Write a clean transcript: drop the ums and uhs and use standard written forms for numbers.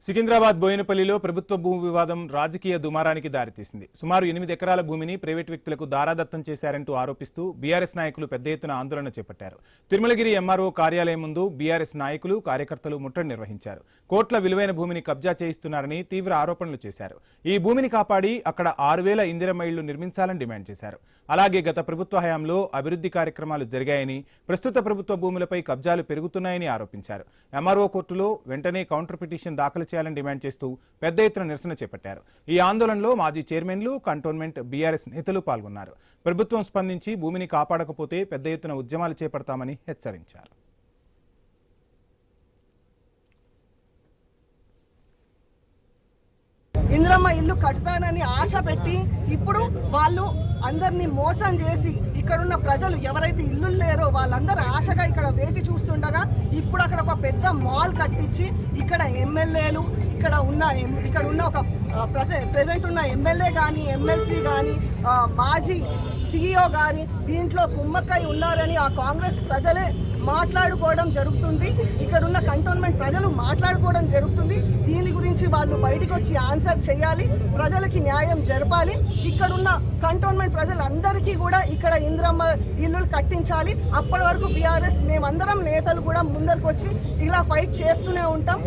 సికింద్రాబాద్ బోయినపల్లిలో ప్రభుత్వ భూ వివాదం రాజకీయ దుమారానికి దారితీసింది. సుమారు 8 ఎకరాల భూమిని ప్రైవేటు వ్యక్తులకు దారాదత్తం చేశారంటూ ఆరోపిస్తూ బీఆర్ఎస్ నాయకులు పెద్ద ఎత్తున ఆందోళన చేపట్టారు. తిరుమలగిరి ఎంఆర్ఓ కార్యాలయం ముందు బీఆర్ఎస్ నాయకులు, కార్యకర్తలు ముట్టడి నిర్వహించారు. కోట్ల విలువైన భూమిని కబ్జా చేయిస్తున్నారని తీవ్ర ఆరోపణలు చేశారు. ఈ భూమిని కాపాడి అక్కడ 6000 ఇందిరమ్మ ఇళ్లు నిర్మించాలని డిమాండ్ చేశారు. అలాగే గత ప్రభుత్వ హయాంలో అభివృద్ధి కార్యక్రమాలు జరిగాయని, ప్రస్తుత ప్రభుత్వ భూములపై కబ్జాలు పెరుగుతున్నాయని ఆరోపించారు. ఎంఆర్ఓ కోర్టులో వెంటనే కౌంటర్ పిటిషన్ దాఖలు చేయాలని డిమాండ్ చేస్తూ పెద్ద ఎత్తున నిరసన చేపట్టారు. ఈ ఆందోళనలో మాజీ చైర్మన్లు, కంటోన్మెంట్ బీఆర్ఎస్ నేతలు పాల్గొన్నారు. ప్రభుత్వం స్పందించి భూమిని కాపాడకపోతే పెద్ద ఎత్తున ఉద్యమాలు చేపడతామని హెచ్చరించారు. ఇందిరమ్మ ఇల్లు కడతానని ఆశ పెట్టి ఇప్పుడు వాళ్ళు అందరినీ మోసం చేసి ఇక్కడున్న ప్రజలు ఎవరైతే ఇల్లు లేరో వాళ్ళందరూ ఆశగా ఇక్కడ వేచి చూస్తుండగా ఇప్పుడు అక్కడ ఒక పెద్ద మాల్ కట్టించి ఇక్కడ ఎమ్మెల్యేలు ఇక్కడ ఉన్న ఒక ప్రెసెంట్ ఉన్న ఎమ్మెల్యే కానీ, ఎమ్మెల్సీ కానీ, మాజీ సిఇఓ కానీ దీంట్లో కుమ్మక్కై ఉన్నారని ఆ కాంగ్రెస్ ప్రజలే మాట్లాడుకోవడం జరుగుతుంది. ఇక్కడ ఉన్న కంటోన్మెంట్ ప్రజలు మాట్లాడుకోవడం జరుగుతుంది. దీని గురించి వాళ్ళు బయటకు వచ్చి ఆన్సర్ చేయాలి, ప్రజలకి న్యాయం జరపాలి. ఇక్కడున్న కంటోన్మెంట్ ప్రజలందరికీ కూడా ఇక్కడ ఇందిరమ్మ ఇల్లులు కట్టించాలి. అప్పటి వరకు బీఆర్ఎస్ మేమందరం నేతలు కూడా ముందరికి వచ్చి ఇలా ఫైట్ చేస్తూనే ఉంటాం.